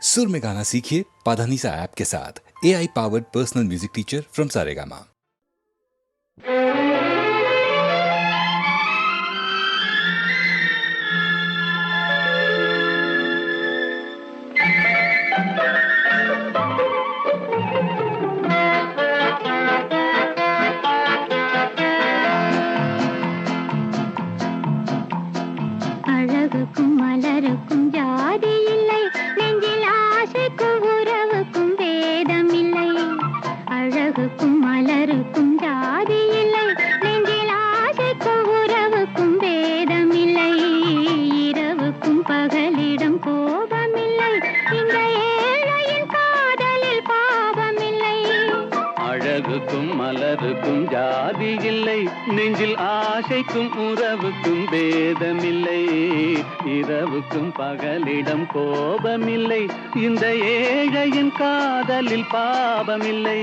सुर में गाना सीखिए पाधानीसा ऐप के साथ। AI powered personal music teacher from Saregama. அழகுக்கும் மலருக்கும் ஜாதி இல்லை, நெஞ்சில் ஆசைக்கும் உறவுக்கும் பேதம் இல்லை. அழகுக்கும் மலருக்கும் ஜாதி இல்லை, நெஞ்சில் ஆசைக்கும் உறவுக்கும் பேதம் இல்லை. இரவுக்கும் பகலிடம் கோபமில்லை, இந்த ஏழையின் காதலில் பாவமில்லை. அழகுக்கும் மலருக்கும் ஜாதி இல்லை, நெஞ்சில் ஆசைக்கும் உறவுக்கும் பேதமில்லை. இரவுக்கும் பகலிடம் கோபமில்லை, இந்த ஏழையின் காதலில் பாவமில்லை.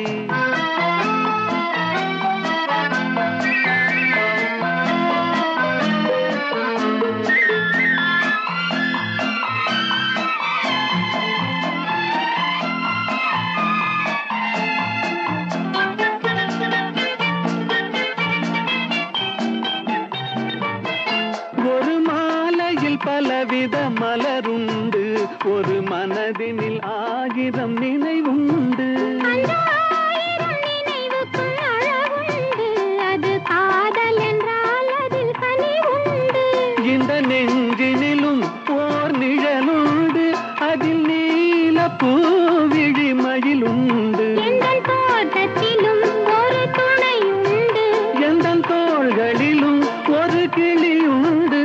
பலவித மலருண்டு, ஒரு மனதினில் ஆயிரம் நினைவுண்டு. அது காதல் என்றால் அதில் கனிவுண்டு. இந்த நெஞ்சினிலும் ஓர் நிழலுண்டு, அதில் நீல பூவிழிமயிலுண்டு. எங்கள் தோட்டத்திலும் ஒரு துணையுண்டு, எங்கள் தோள்களிலும் ஒரு கிளியுண்டு.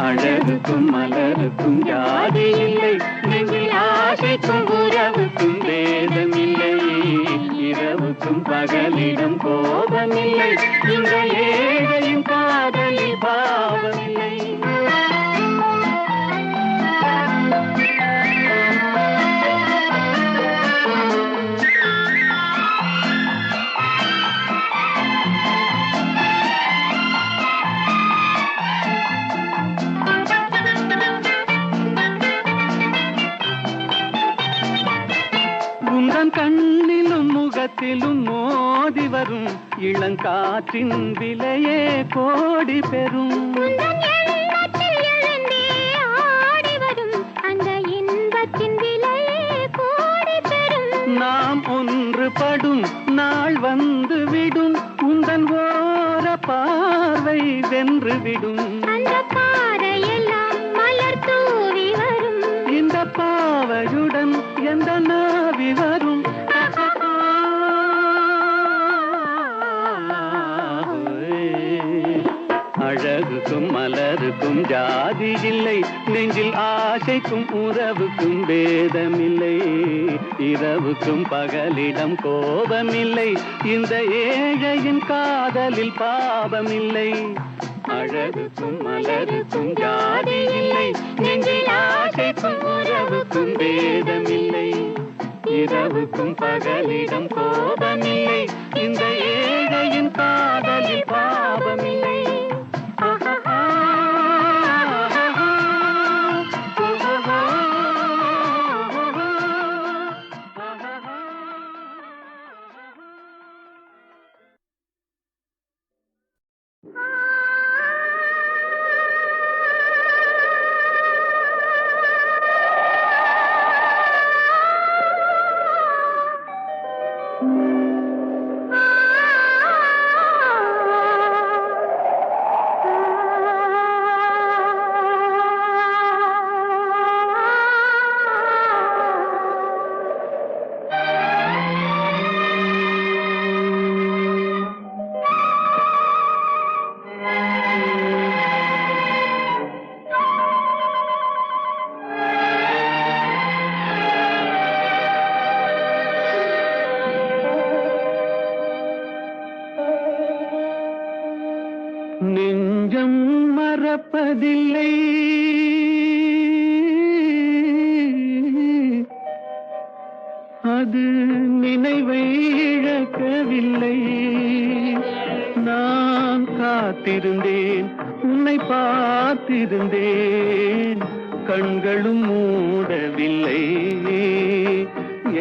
அழகுக்கும் மலருக்கும் ஜாதி இல்லை, நெஞ்சில் ஆசைக்கும் உறவுக்கும் பேதமில்லை. இரவுக்கும் பகலிடம் கோபமில்லை, இந்த ஏழையின் காதலில் பாவமில்லை. கண்ணிலும் முகத்திலும் மோதி வரும் இளங்காற்றின் விலையே கோடி பெறும். அந்த இன்பத்தின் விலையே கோடி பெறும். நாம் ஒன்றுபடும் நாள் வந்து விடும், உந்தன் ஓர பார்வை வென்று விடும். அந்த பாறையெல்லாம் மலர் தூவி வரும், இந்த பாவையுடன் எந்த நாவி வரும். அழகுக்கும் மலருக்கும் ஜாதி இல்லை, நெஞ்சில் ஆசைக்கும் உறவுக்கும் பேதமில்லை. இரவுக்கும் பகலிடம் கோபமில்லை, இந்த ஏழையின் காதலில் பாவமில்லை. அழகுக்கும் மலருக்கும் ஜாதி இல்லை, நெஞ்சில் ஆசைக்கும் உறவுக்கும் பேதமில்லை. இரவுக்கும் பகலிடம் கோபமில்லை, இந்த ஏழையின் காதலில் பாவமில்லை. நெஞ்சம் மறப்பதில்லை, அது நினைவை இழக்கவில்லை. நான் காத்திருந்தேன் உன்னை பார்த்திருந்தேன் கண்களும் மூடவில்லை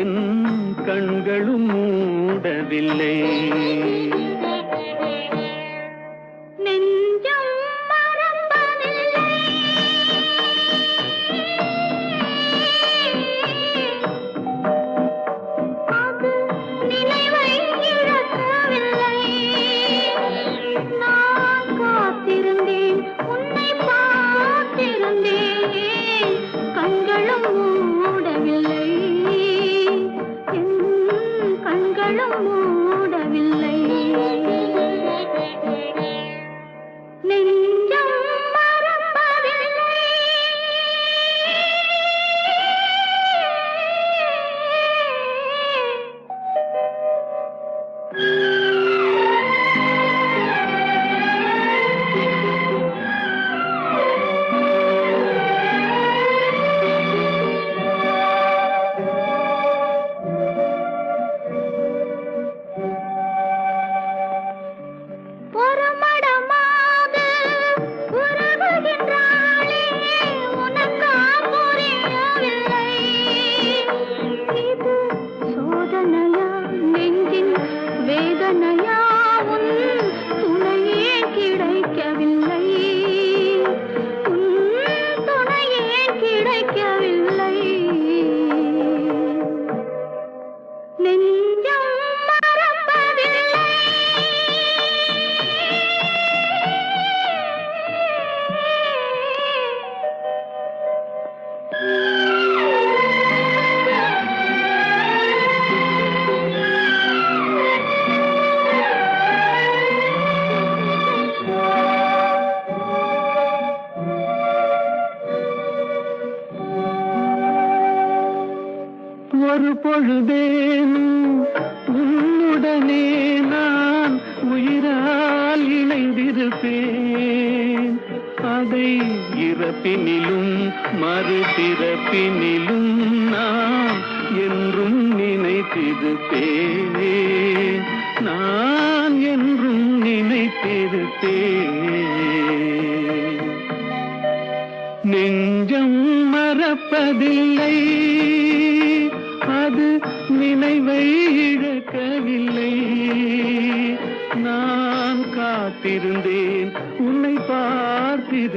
என் கண்களும் மூடவில்லை நெஞ்சம் மறப்பதில்லை அது நினைவை இழக்கவில்லை நான் காத்திருந்தேன் உன்னை பார்த்திருந்தேன் கண்களும் மூடவில்லை என் கண்களும் மூடவில்லை நெஞ்சம் மறப்பதில்லை ஒரு மடமாக உறவுகின்றாளே உனக்கா புரியவில்லை இது சோதனையா நெஞ்சின் வேதனையா உன் துணையே கிடைக்கவில்லை உன் துணையே கிடைக்கவில்லை நெஞ்சம் மறப்பதில்லை ஒரு பொழுதேனும் உன்னுடனே நான் உயிரால் இணைந்திருப்பேன் அதை இறப்பினிலும் மறுபிறப்பினிலும் நான் என்றும் நினைத்திருப்பேன் நான் என்றும் நினைத்திருப்பேன் நெஞ்சம் மறப்பதில்லை அது நினைவை இழக்கவில்லை நான் காத்திருந்தேன் உன்னை பார்த்திருந்தேன்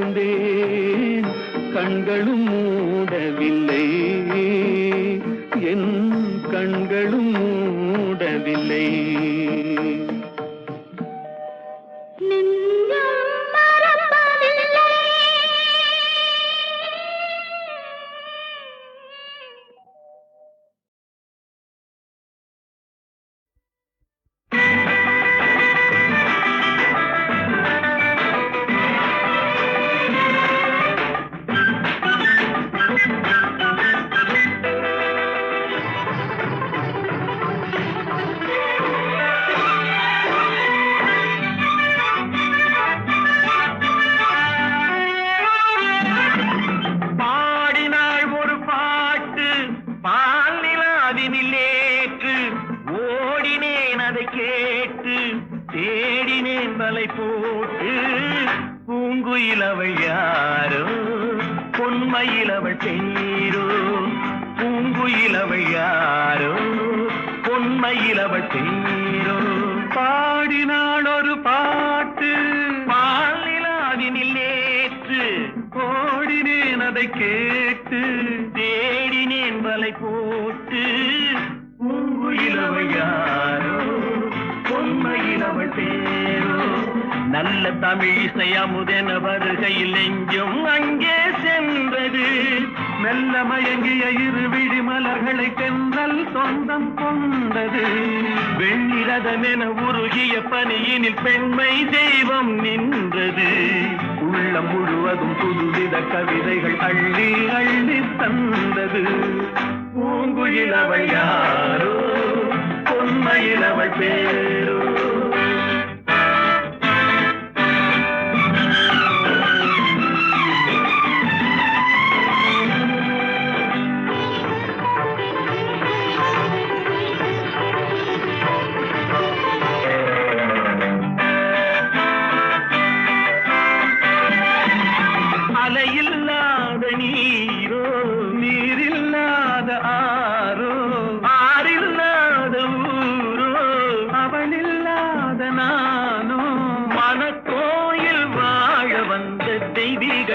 கண்களும் மூடவில்லை என் கண்களும் மூடவில்லை நெஞ்சம் மறப்பதில்லை பாடினாள் ஒரு பாட்டு பால் நிலாவினில் ஏற்று ஓடினேன் அதை கேட்டு தேடினேன் வலை போட்டு பூங்குயில் அவள் யாரோ பொன்மையில் அவள் பேரோ பூங்குயில் அவள் யாரோ பொன்மையில் அவள் பேரோ பாடினாள் ஒரு பாட்டு பால் நிலாவினில் ஏற்று ஓடினேன் அதை கேட்டு தேடினேன் வலை போட்டு பூங்குயிலவள் யாரோ பொன்மையிலவள் பேரோ நல்ல தமிழிசை அமுதென வருகையில் நெஞ்சும் அங்கே சென்றது மெல்ல மயங்கிய இரு விழி மலர்களை தென்றல் சொந்தம் கொண்டது வெண்ணிரதமென உருகிய பனியினில் பெண்மை தெய்வம் நின்றது உள்ளம் முழுவதும் புதுவித கவிதைகள் அள்ளி அள்ளி தந்தது பூங்குயில் அவள் யாரோ பொன்மையில் அவள் பேரோ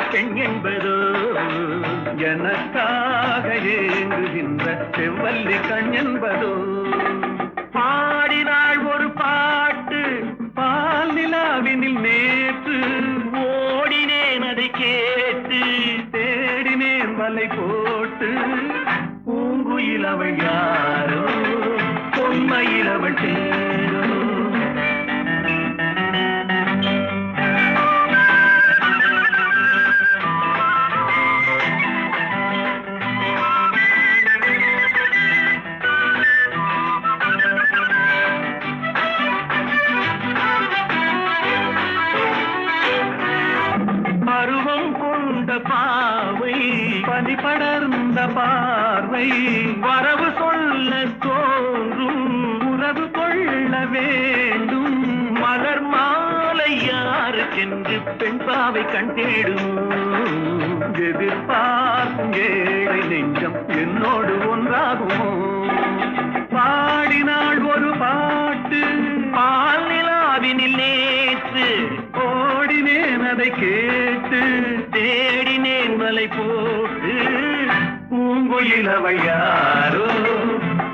வீட்டு பெண் என்பதோ எனக்காக ஏங்குகின்ற செவ்வல்லி கண் என்பதோ பாடினாள் ஒரு பாட்டு பால் நிலாவினில் நேற்று ஓடினேன் அதை கேட்டு தேடினேன் வலை போட்டு பூங்குயில் அவள் யாரோ பொன்மையில் அவள் தேரோ பருவம் கொண்ட பாவை பனி படர்ந்த பார்வை வரவு சொல்ல தோன்றும் உறவு கொள்ள வேண்டும் மலர் மாலை யாருக்கென்று பெண் பாவை கண் தேடும் எதிர்பார்க்கும் ஏழை நெஞ்சம் என்னோடு ஒன்றாகுமோ பாடினாள் ஒரு பாட்டு பால் நிலாவினில் நேற்று ஓடினேன் அதை கேட்டு தேடினேன் வலை போட்டு பூங்குயில் அவள் யாரோ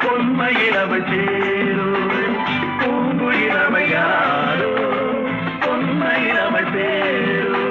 பொன்மையில் அவள் சேரோ பூங்குயில் அவள் யாரோ பொன்மையில் அவள் பேரோ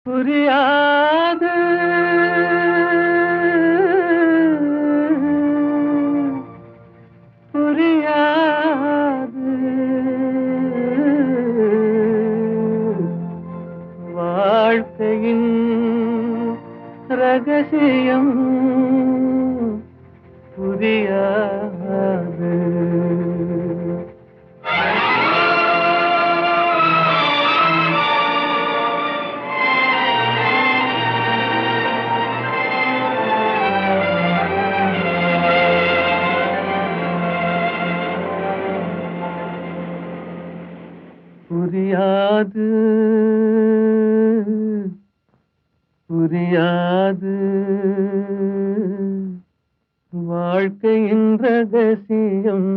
புரியாது புரியாது வாழ்க்கையின் ரகசியம் புரியாது புரியாது புரியாது வாழ்க்கையின் ரகசியம்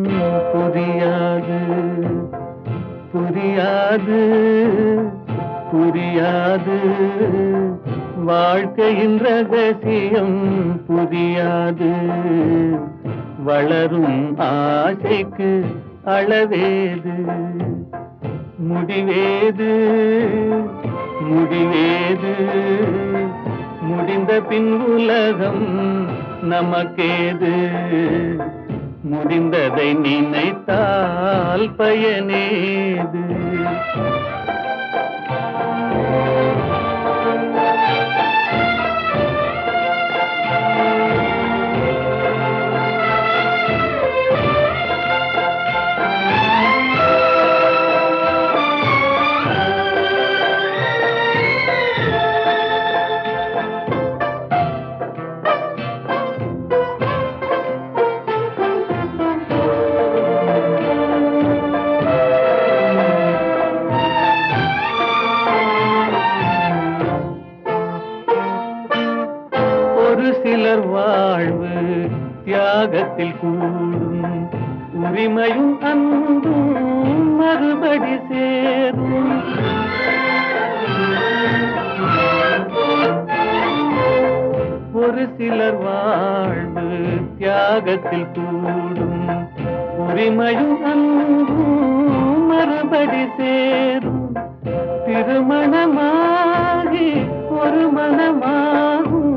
புரியாது புரியாது புரியாது வாழ்க்கையின் ரகசியம் புரியாது வளரும் ஆசைக்கு அளவேது முடிவேது முடிவேது முடிந்த பின் உலகம் நமக்கேது முடிந்ததை நினைத்தால் பயனேது சிலர் வாழ்வு தியாகத்தில் கூடும் உரிமையும் அன்பும் மறுபடி சேரும் ஒரு சிலர் வாழ்வு தியாகத்தில் கூடும் உரிமையும் அன்பும் மறுபடி சேரும் திருமணமாகி ஒரு மனமாகும்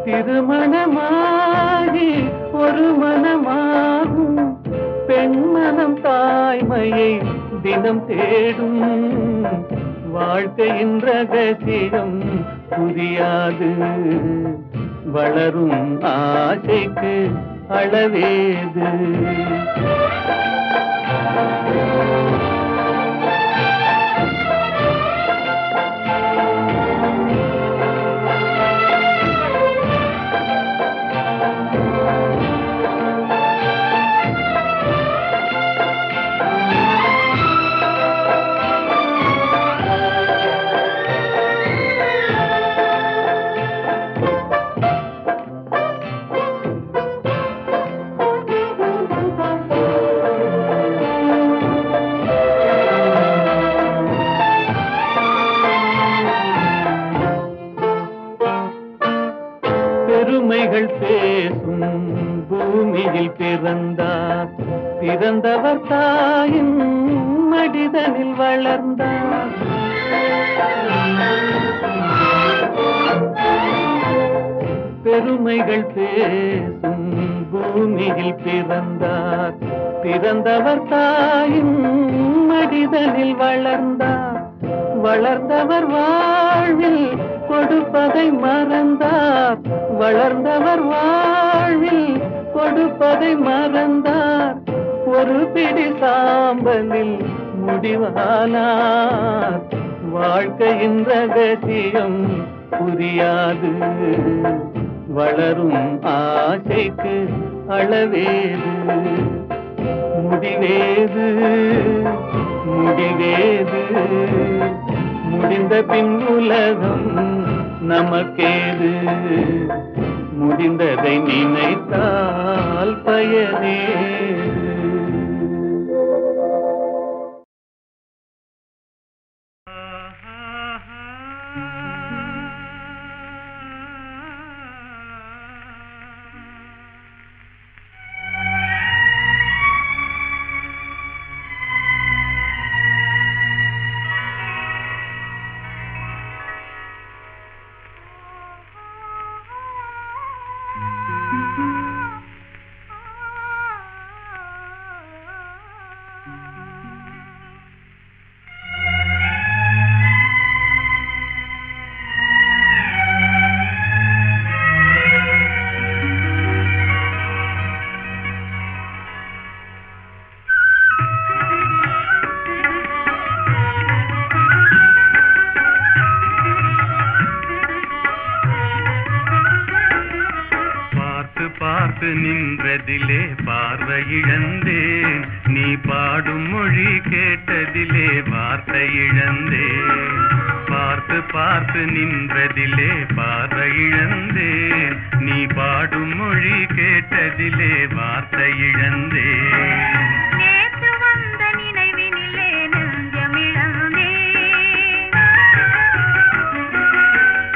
திருமணமாகி ஒரு மனமாகும் பெண்மனம் தாய்மையை தினம் தேடும் வாழ்க்கையின் ரகசியம் புரியாது. வளரும் ஆசைக்கு அளவேது. பெருமைகள் பேசும் பூமியில் பிறந்தார். பிறந்தவர் தாயின் மடிதனில் வளர்ந்தார். பெருமைகள் பேசும் பூமியில் பிறந்தார். பிறந்தவர் தாயின் மடிதனில் வளர்ந்தார். வளர்ந்தவர் வாழ்வில் கொடுப்பதை மறந்தார். வளர்ந்தவர் வாழ்வில் கொடுப்பதை மறந்தார். ஒரு பிடி சாம்பலில் முடிவானார். வாழ்க்கையின் ரகசியம் புரியாது. வளரும் ஆசைக்கு அளவேது. முடிவேது முடிவேது. முடிந்த பின் உலகம் நமக்கேது. முடிந்ததை நினைத்தால் பயனேது. பார்த்து நின்றதிலே பார்வை இழந்தேன். நீ பாடும் மொழி கேட்டதிலே வார்த்தை இழந்தேன். பார்த்து பார்த்து நின்றதிலே பார்வை இழந்தேன். நீ பாடும் மொழி கேட்டதிலே வார்த்தை இழந்தேன். நேற்று வந்த நினைவினிலே நெஞ்சமிழந்தேன்.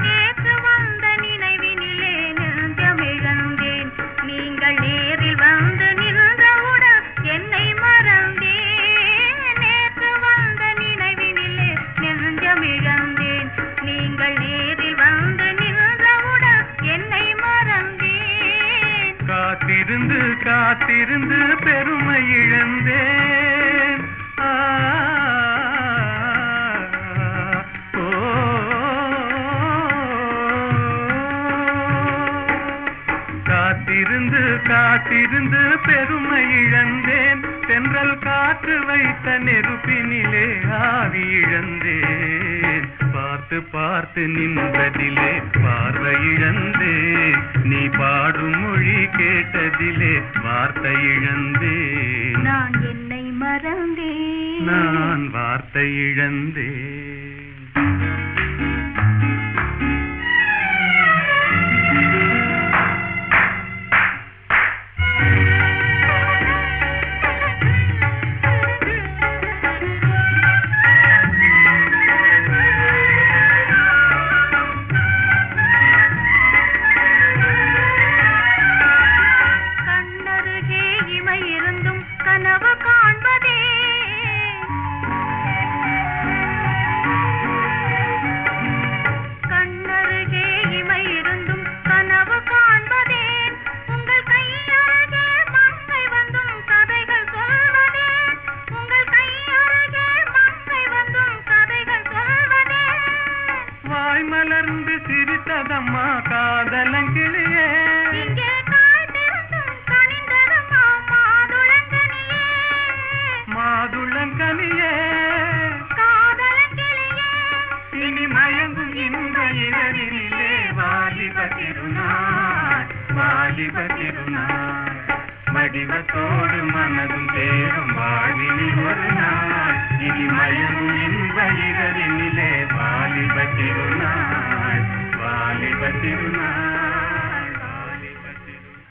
நேற்று வந்த நினைவினிலே நெஞ்சமிழந்தேன். நீங்கள் நேரில் வந்து நின்றவுடன் என்னை மறந்தேன். நேற்று வந்த நினைவினிலே நெஞ்சமிழந்தேன். நீங்கள் நேரில் வந்து நின்றவுடன் என்னை மறந்தேன். காத்திருந்து காத்திருந்து பெருமை இழந்தேன். காத்திருந்து காத்திருந்து பெருமை இழந்தேன். தென்றல் காற்று வைத்த நெருப்பினிலே ஆவி இழந்தேன். பார்த்து பார்த்து நின்றதிலே பார்வை இழந்தேன். நீ பாடும் மொழி கேட்டதிலே வார்த்தை இழந்தேன். நான் என்னை மறந்தேன். நான் வார்த்தை இழந்தேன். கண்ணருகே இமை இருந்தும் கனவு காண்பதே. மலர்ந்து சிரித்ததம்மா காதலங்கிளியே இங்கே காய்ந்திருந்தும் கனிந்ததம்மா மாதுளங்கனியே. மாதுளங்கனியே காதலங்கிளியே இனி மயங்கும் இந்த இரவினிலே வாலிப திருநாள் வாலிப திருநாள் வடிவத்தோடு மனதும் தேரும் வாழ்வினில் ஒரு நாள் இனி மயங்கும் இந்த இரவினிலே வாலிப திருநாள் வாலிப திருநாள் வாலிப திருநாள்.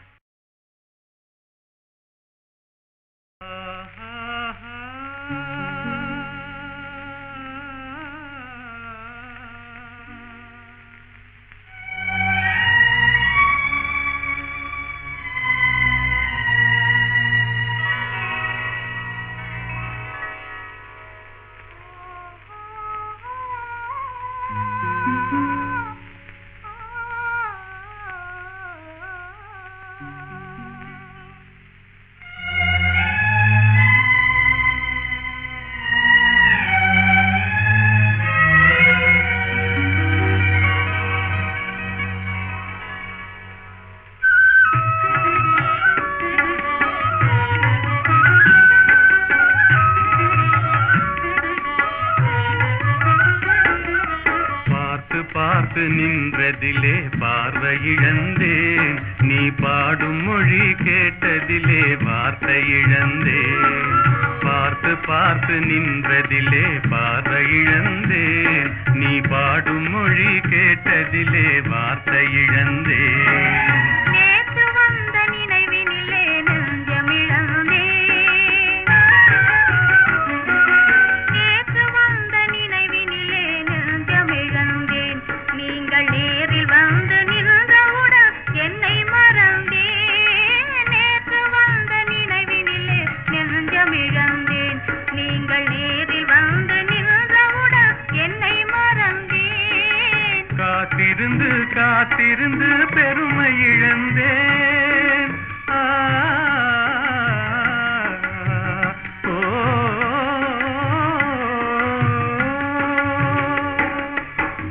பார்த்து நின்றதிலே பார்வை இழந்தேன் நீ பாடும் மொழி கேட்டதிலே வார்த்தை இழந்தேன் பார்த்து பார்த்து நின்றதிலே பார்வை இழந்தேன் நீ பாடும் மொழி கேட்டதிலே வார்த்தை இழந்தேன் நேற்று வந்த நினைவினிலே நெஞ்சமிழந்தேன். நேற்று வந்த நினைவினிலே நெஞ்சமிழந்தேன். நீங்கள் நேரில் வந்து நின்றவுடன் என்னை மறந்தேன். நேற்று வந்த நினைவினிலே நெஞ்சமிழந்தேன். நீங்கள் நேரில் வந்து நின்றவுடன் என்னை மறந்தேன். காத்திருந்து காத்திருந்து பெருமை இழந்தேன் ஓ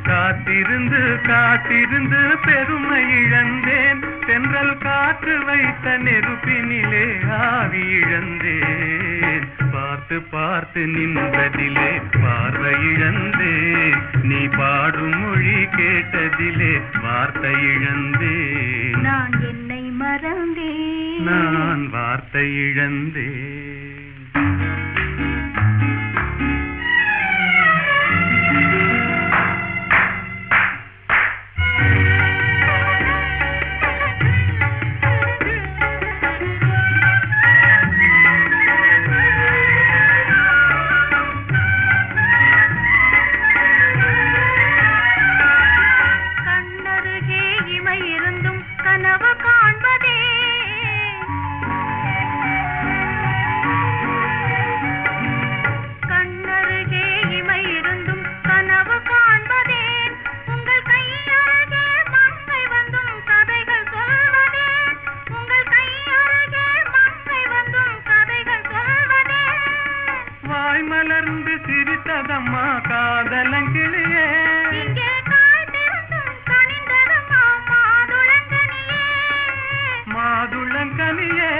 காத்திருந்து காத்திருந்து பெருமை இழந்தேன் தென்றல் காற்று வைத்த நெருப்பினிலே ஆவி இழந்தேன் பார்த்து பார்த்து நின்றதிலே பார்வை இழந்தேன் நீ பாடும் மொழி கேட்டதிலே வார்த்தை இழந்தேன் நான் என்னை மறந்தேன். நான் வார்த்தை இழந்தேன் கண்ணருகே இமை இருந்தும் கனவு காண்பதே. கண்ணருகே இமை இருந்தும் கனவு காண்பதே. உங்கள் கையருகே மங்கை வந்தும் கதைகள் சொல்வதே. உங்கள் கையருகே மங்கை வந்தும் கதைகள் சொல்வதே. வாய் மலர்ந்து சிரித்ததம்மா காதலங்கிளியே இங்கே காய்ந்திருந்தும் கனிந்ததம்மா மாதுளங்கனியே. மாதுளங்கனியே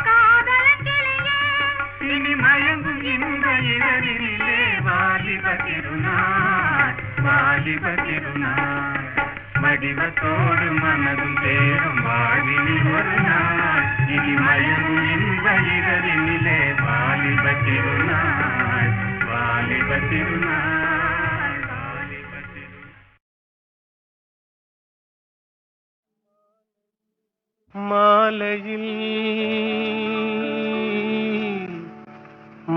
காதலங்கிளியே இனி மயங்கும் இந்த இரவினிலே வாலிப திருநாள் வாலிப திருநாள் வடிவத்தோடு மனதும் தேரும் வாழ்வினில் ஒரு நாள் இனி மயங்கும் இந்த இரவினிலே வாலிப திருநாள் வாலிப திருநாள் வாலிப திருநாள். மாலையில்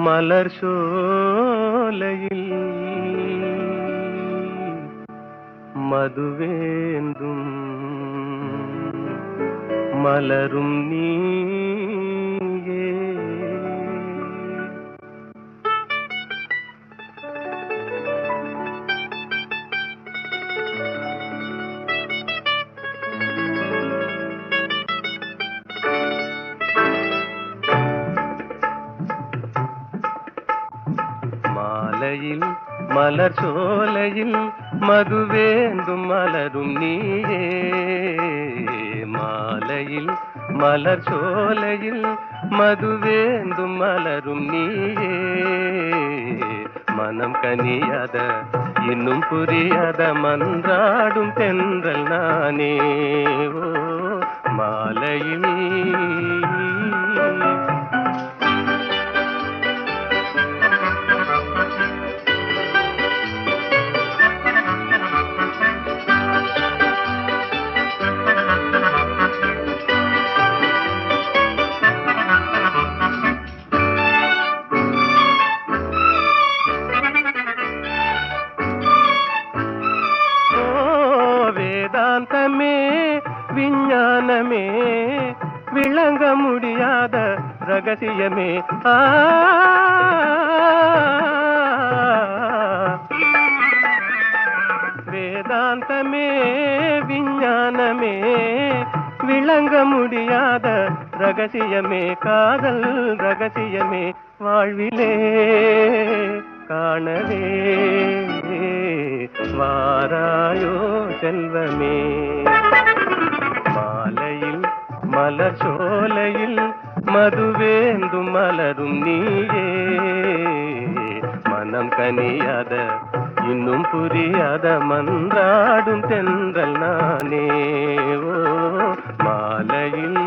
மலர் சோலையில் மதுவேந்தும் மலரும் நீயே மாலையில் மலர் சோலையில் மதுவேந்தும் மலரும் நீயே மாலையில் மலர் சோலையில் மதுவேந்தும் மலரும் நீயே மனம் கனியாத இன்னும் புரியாத மன்றாடும் தென்றல் நானே ஓ மாலையில் வேதாந்தமே விஞ்ஞானமே விளங்க முடியாத ரகசியமே வேதாந்தமே விஞ்ஞானமே விளங்க முடியாத ரகசியமே காதல் ரகசியமே வாழ்விலே காணவே வாராயோ செல்வமே மாலையில் மலர் சோலையில் மதுவேந்தும் மலரும் நீயே மனம் கனியாத இன்னும் புரியாத மன்றாடும் தென்றல் நானே ஓ மாலையில்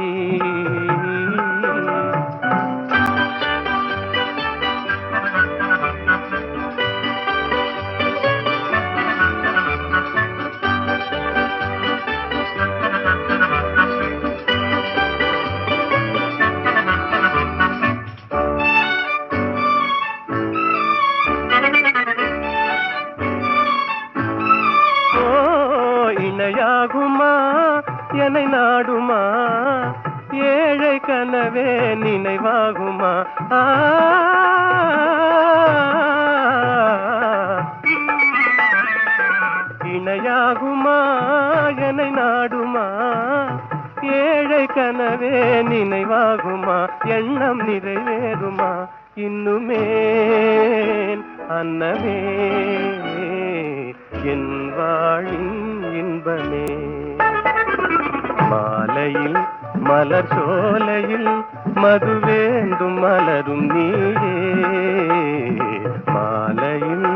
இணையாகுமா என்னை நாடுமா ஏழை கனவே நினைவாகுமா இணையாகுமா என்னை நாடுமா ஏழை கனவே நினைவாகுமா எண்ணம் நிறைவேறுமா இன்னுமே அன்னமே என் வாழின் இன்பமே மாலையில் மலர் சோலையில் மதுவேந்தும் மலரும் நீயே மாலையில்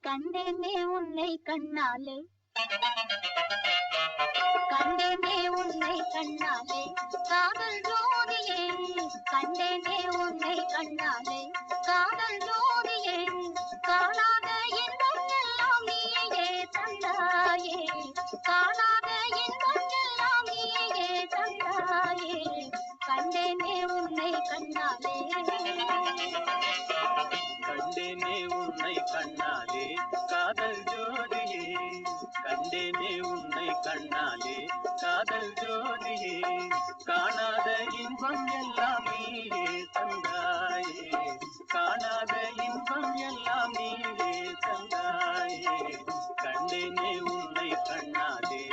கண்டேனே உன்னை கண்ணாலே கண்டேனே உன்னை கண்ணாலே காதல் ஜோதியே கண்டேனே உன்னை கண்ணாலே காதல் ஜோதியே காணாத இன்பம் எல்லாம் நீயே தந்தாயே காணாத இன்பம் எல்லாம் நீயே தந்தாயே கண்டேனே உன்னை கண்ணாலே கண்டேனே உன்னை கண்ணாலே காதல் ஜோதியே கண்டேனே உன்னை கண்ணாலே காதல் ஜோதியே காணாத இன்பம் எல்லாம் நீயே தந்தாயே காணாத இன்பம் எல்லாம் நீயே தந்தாயே கண்டேனே உன்னை கண்ணாலே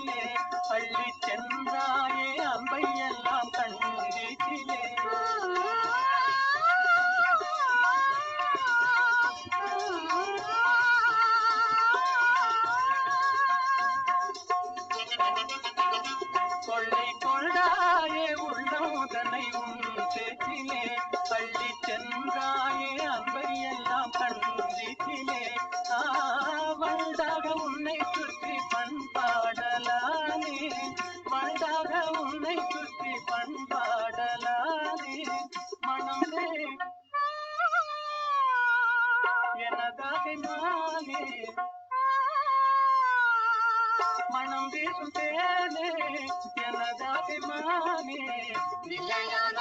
வீட்டிலே பள்ளி சென்றாயே அன்பை எல்லாம் கண் வீட்டிலே கொள்ளை கொண்டாயே உள்ளதனை உன் பேச்சிலே பள்ளி சென்றாயே அன்பை எல்லாம் கண் வீட்டிலே வண்டாக உன்னை சுற்றி பண்பாடலானே வண்டாக உன்னை சுற்றி பண்பாடலானே மனமே எனதாக நானே மனம் வீசும் தேனே எனதாக மானே நிலையான